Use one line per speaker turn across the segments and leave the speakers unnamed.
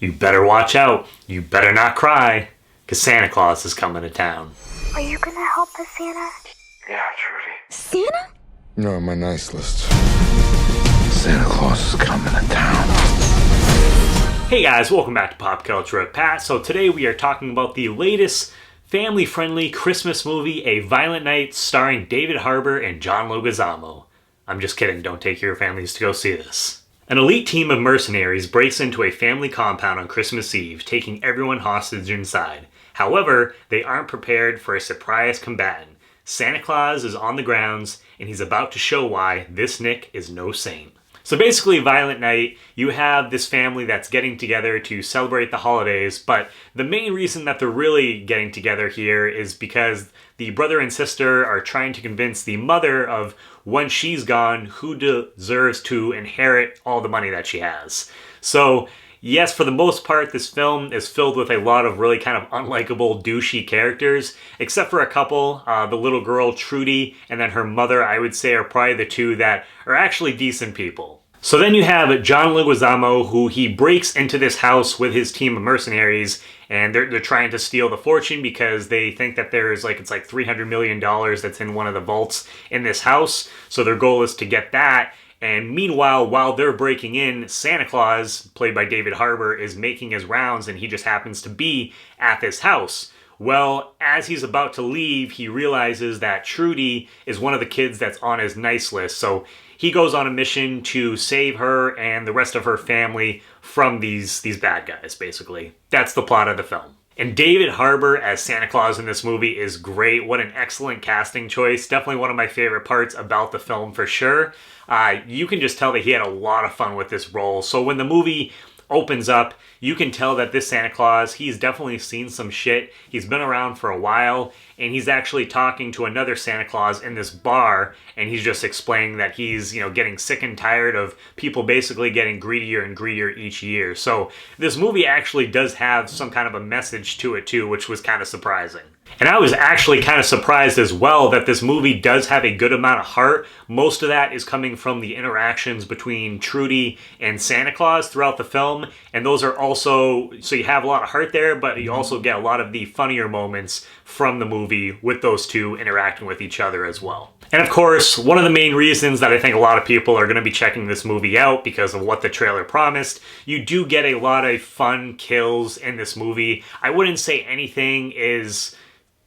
You better watch out. You better not cry, because Santa Claus is coming to town.
Are you gonna help us, Santa?
Yeah, Trudy.
Santa?
You're on my nice list. Santa Claus is coming to town.
Hey guys, welcome back to Pop Culture with Pat. So today we are talking about the latest family-friendly Christmas movie, A Violent Night, starring David Harbour and John Leguizamo. I'm just kidding, don't take your families to go see this. An elite team of mercenaries breaks into a family compound on Christmas Eve, taking everyone hostage inside. However, they aren't prepared for a surprise combatant. Santa Claus is on the grounds, and he's about to show why this Nick is no saint. So basically, Violent Night, you have this family that's getting together to celebrate the holidays, but the main reason that they're really getting together here is because the brother and sister are trying to convince the mother of when she's gone who deserves to inherit all the money that she has. So yes, for the most part, this film is filled with a lot of really kind of unlikable, douchey characters, except for a couple. The little girl, Trudy, and then her mother, I would say, are probably the two that are actually decent people. So then you have John Leguizamo, who he breaks into this house with his team of mercenaries, and they're trying to steal the fortune because they think that there's it's like $300 million that's in one of the vaults in this house. So their goal is to get that. And meanwhile, while they're breaking in, Santa Claus, played by David Harbour, is making his rounds, and he just happens to be at this house. Well, as he's about to leave, he realizes that Trudy is one of the kids that's on his nice list. So he goes on a mission to save her and the rest of her family from these bad guys, basically. That's the plot of the film. And David Harbour as Santa Claus in this movie is great. What an excellent casting choice. Definitely one of my favorite parts about the film for sure. You can just tell that he had a lot of fun with this role. So when the movie opens up, you can tell that this Santa Claus, he's definitely seen some shit. He's been around for a while, and he's actually talking to another Santa Claus in this bar, and he's just explaining that he's, getting sick and tired of people basically getting greedier and greedier each year. So this movie actually does have some kind of a message to it too, which was kind of surprising. And I was actually kind of surprised as well that this movie does have a good amount of heart. Most of that is coming from the interactions between Trudy and Santa Claus throughout the film. And those are also, so you have a lot of heart there, but you also get a lot of the funnier moments from the movie with those two interacting with each other as well. And of course, one of the main reasons that I think a lot of people are going to be checking this movie out because of what the trailer promised, you do get a lot of fun kills in this movie. I wouldn't say anything is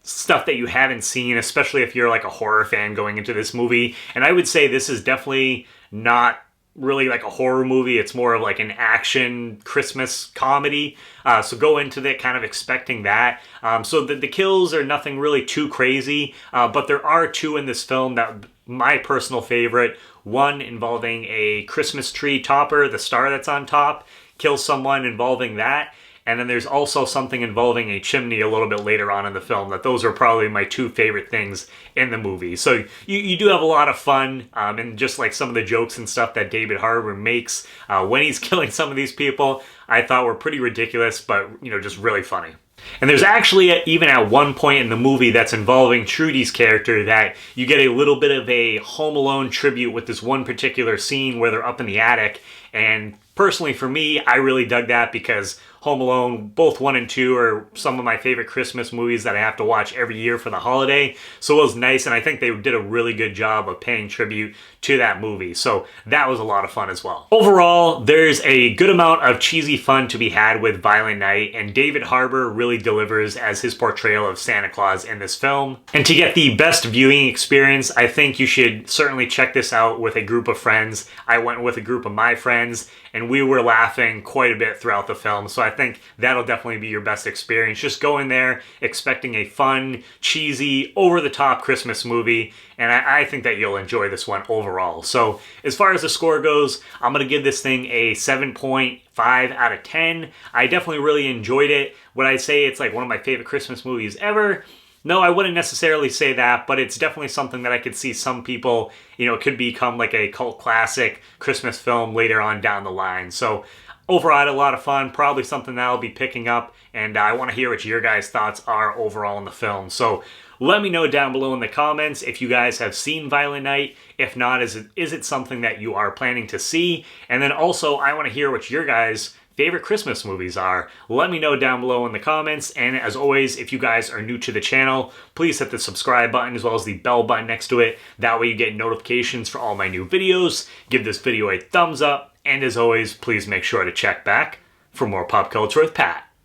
stuff that you haven't seen, especially if you're like a horror fan going into this movie. And I would say this is definitely not really like a horror movie. It's more of like an action Christmas comedy. So go into it kind of expecting that. So the kills are nothing really too crazy, but there are two in this film that my personal favorite. One involving a Christmas tree topper, the star that's on top, kills someone involving that. And then there's also something involving a chimney a little bit later on in the film. Those are probably my two favorite things in the movie. So you do have a lot of fun, and just like some of the jokes and stuff that David Harbour makes when he's killing some of these people, I thought were pretty ridiculous, but just really funny. And there's actually even at one point in the movie that's involving Trudy's character that you get a little bit of a Home Alone tribute with this one particular scene where they're up in the attic. And personally for me, I really dug that because Home Alone, both 1 and 2, are some of my favorite Christmas movies that I have to watch every year for the holiday. So it was nice, and I think they did a really good job of paying tribute to that movie. So that was a lot of fun as well. Overall, there's a good amount of cheesy fun to be had with Violent Night, and David Harbour really delivers as his portrayal of Santa Claus in this film. And to get the best viewing experience, I think you should certainly check this out with a group of friends. I went with a group of my friends, and we were laughing quite a bit throughout the film. So I think that'll definitely be your best experience. Just go in there expecting a fun, cheesy, over-the-top Christmas movie, and I think that you'll enjoy this one overall. So as far as the score goes, I'm going to give this thing a 7.5 out of 10. I definitely really enjoyed it. Would I say it's like one of my favorite Christmas movies ever? No, I wouldn't necessarily say that, but it's definitely something that I could see some people, it could become like a cult classic Christmas film later on down the line. So overall, I had a lot of fun, probably something that I'll be picking up, and I want to hear what your guys' thoughts are overall in the film. So let me know down below in the comments if you guys have seen Violent Night. If not, is it something that you are planning to see? And then also, I want to hear what your guys' favorite Christmas movies are. Let me know down below in the comments, and as always, if you guys are new to the channel, please hit the subscribe button as well as the bell button next to it. That way you get notifications for all my new videos. Give this video a thumbs up, and as always, please make sure to check back for more Pop Culture with Pat.